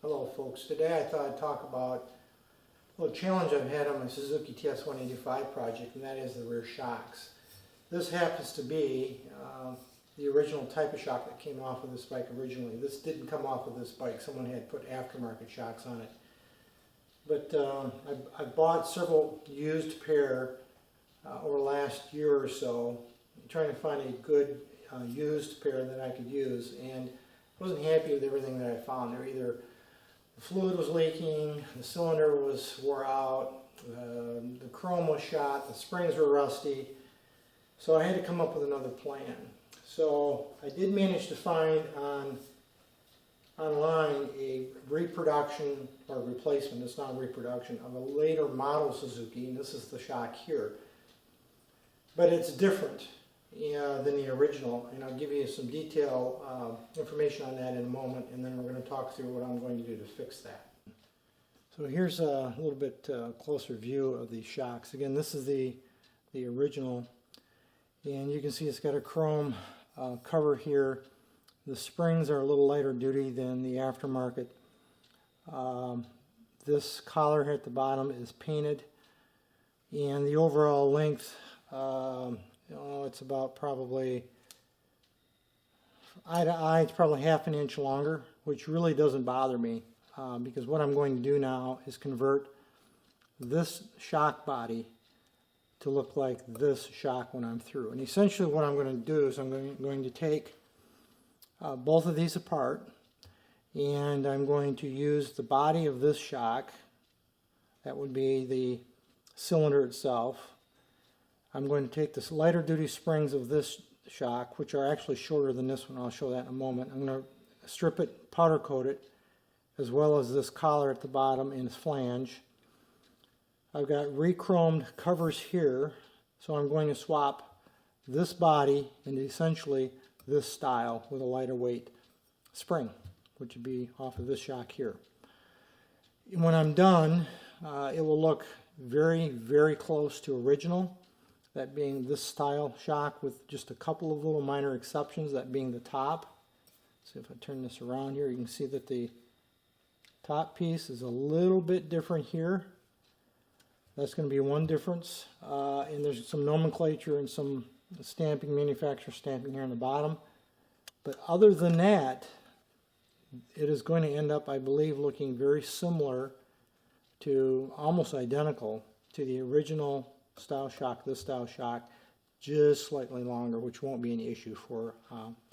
Hello folks, today I thought I'd talk about a little challenge I've had on my Suzuki TS185 project, and that is the rear shocks. This happens to be the original type of shock that came off of this bike originally. This didn't come off of this bike, someone had put aftermarket shocks on it. But I bought several used pair over the last year or so, trying to find a good used pair that I could use, and wasn't happy with everything that I found. They're either the fluid was leaking, the cylinder was wore out, the chrome was shot, the springs were rusty, so I had to come up with another plan. So I did manage to find online a reproduction or replacement, it's not a reproduction, of a later model Suzuki, and this is the shock here. But it's different than the original, and I'll give you some detailed information on that in a moment, and then we're going to talk through what I'm going to do to fix that. So here's a little bit closer view of these shocks. Again, this is the original, and you can see it's got a chrome cover here. The springs are a little lighter duty than the aftermarket. This collar here at the bottom is painted, and the overall length it's about probably eye to eye, it's probably half an inch longer, which really doesn't bother me because what I'm going to do now is convert this shock body to look like this shock when I'm through. And essentially what I'm going to do is I'm going to take both of these apart, and I'm going to use the body of this shock, that would be the cylinder itself. I'm going to take the lighter duty springs of this shock, which are actually shorter than this one. I'll show that in a moment. I'm going to strip it, powder coat it, as well as this collar at the bottom and its flange. I've got re-chromed covers here, so I'm going to swap this body into essentially this style with a lighter weight spring, which would be off of this shock here. And when I'm done, it will look very, very close to original. That being this style shock with just a couple of little minor exceptions, that being the top. So if I turn this around here, you can see that the top piece is a little bit different here. That's going to be one difference. And there's some nomenclature and some stamping, manufacturer stamping here on the bottom. But other than that, it is going to end up, I believe, looking very similar to, almost identical to the original style shock, this style shock, just slightly longer, which won't be an issue for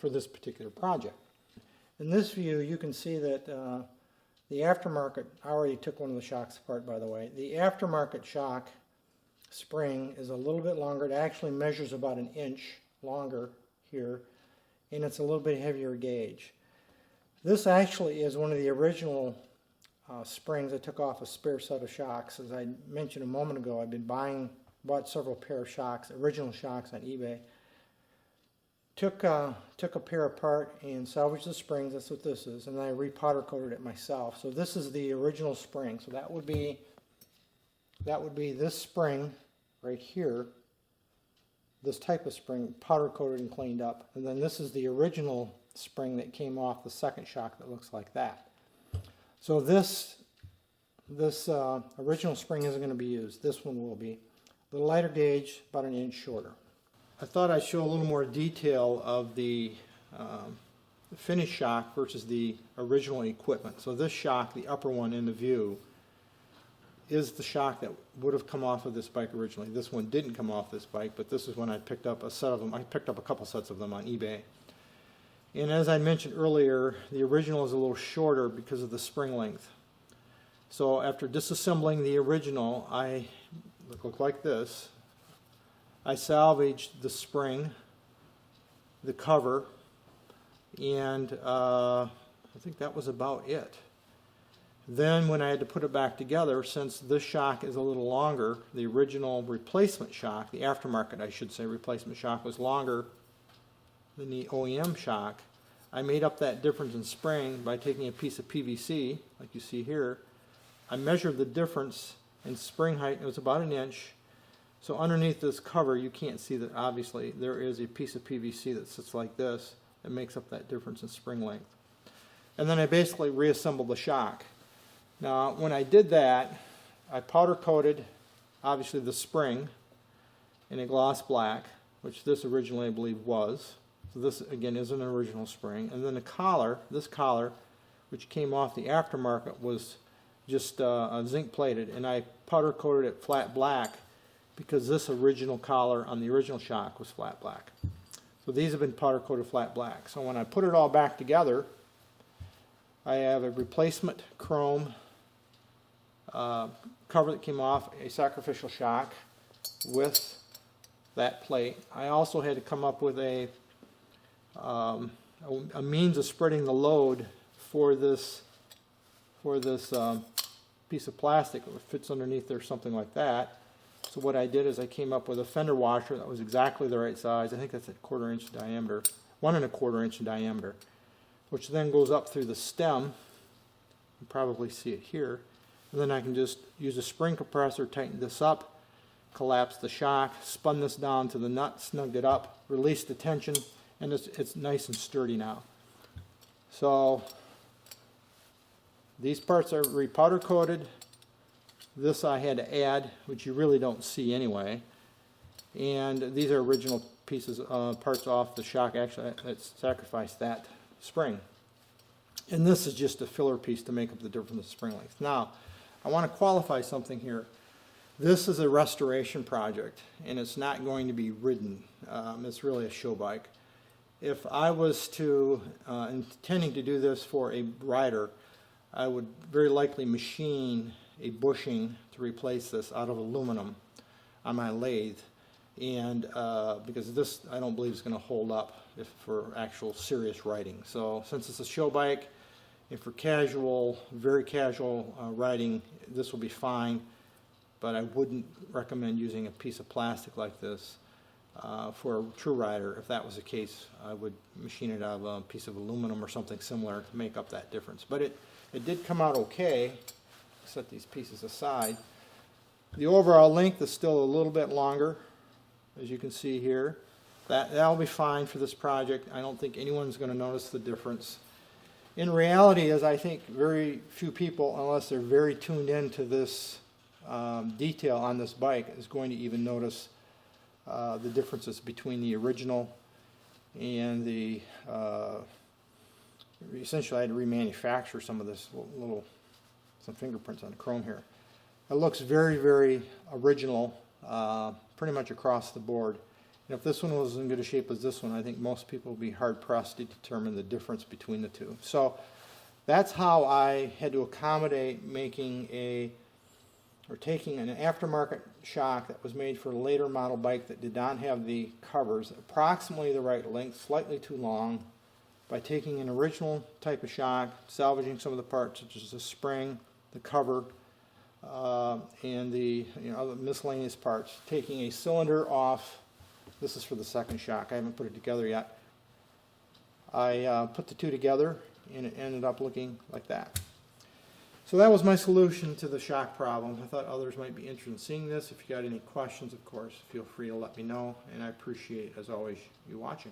this particular project. In this view, you can see that the aftermarket, I already took one of the shocks apart, by the way. The aftermarket shock spring is a little bit longer. It actually measures about an inch longer here, and it's a little bit heavier gauge. This actually is one of the original springs I took off a spare set of shocks. As I mentioned a moment ago, I've been bought several pair of shocks, original shocks on eBay. Took a pair apart and salvaged the springs. That's what this is, and then I re-powder coated it myself. So this is the original spring. So that would be this spring right here, this type of spring, powder coated and cleaned up. And then this is the original spring that came off the second shock that looks like that. So this original spring isn't going to be used. This one will be. The lighter gauge, about an inch shorter. I thought I'd show a little more detail of the finished shock versus the original equipment. So this shock, the upper one in the view, is the shock that would have come off of this bike originally. This one didn't come off this bike, but this is when I picked up a set of them. I picked up a couple sets of them on eBay. And as I mentioned earlier, the original is a little shorter because of the spring length. So after disassembling the original, I look like this. I salvaged the spring, the cover, and I think that was about it. Then when I had to put it back together, since this shock is a little longer, the original replacement shock, the aftermarket I should say replacement shock, was longer than the OEM shock. I made up that difference in spring by taking a piece of PVC, like you see here. I measured the difference in spring height, it was about an inch. So underneath this cover, you can't see that obviously there is a piece of PVC that sits like this that makes up that difference in spring length. And then I basically reassembled the shock. Now, when I did that, I powder coated, obviously, the spring in a gloss black, which this originally I believe was. So this, again, is an original spring. And then the collar, this collar, which came off the aftermarket, was just zinc plated. And I powder coated it flat black because this original collar on the original shock was flat black. So these have been powder coated flat black. So when I put it all back together, I have a replacement chrome cover that came off a sacrificial shock with that plate. I also had to come up with a means of spreading the load for this piece of plastic that fits underneath there, something like that. So what I did is I came up with a fender washer that was exactly the right size. I think that's a 1/4 inch diameter, 1 1/4 inch in diameter, which then goes up through the stem. You can probably see it here. And then I can just use a spring compressor, tighten this up, collapse the shock, spun this down to the nut, snugged it up, released the tension, and it's nice and sturdy now. So these parts are repowder coated. This I had to add, which you really don't see anyway. And these are original pieces, parts off the shock. Actually, I sacrificed that spring. And this is just a filler piece to make up the difference in spring length. Now, I want to qualify something here. This is a restoration project, and it's not going to be ridden. It's really a show bike. If I was to, intending to do this for a rider, I would very likely machine a bushing to replace this out of aluminum on my lathe, and because this I don't believe is going to hold up for actual serious riding. So since it's a show bike, and for casual, very casual riding, this will be fine, but I wouldn't recommend using a piece of plastic like this for a true rider. If that was the case, I would machine it out of a piece of aluminum or something similar to make up that difference. But it did come out okay. Set these pieces aside. The overall length is still a little bit longer, as you can see here. That'll be fine for this project. I don't think anyone's going to notice the difference. In reality, as I think very few people, unless they're very tuned into this detail on this bike, is going to even notice the differences between the original and the essentially I had to remanufacture some of this some fingerprints on the chrome here. It looks very, very original, pretty much across the board. And if this one was in good a shape as this one, I think most people would be hard-pressed to determine the difference between the two. So that's how I had to accommodate taking an aftermarket shock that was made for a later model bike that did not have the covers, approximately the right length, slightly too long, by taking an original type of shock, salvaging some of the parts such as the spring, the cover, and the other miscellaneous parts, taking a cylinder off. This is for the second shock. I haven't put it together yet. I put the two together, and it ended up looking like that. So that was my solution to the shock problem. I thought others might be interested in seeing this. If you got any questions, of course, feel free to let me know, and I appreciate, as always, you watching.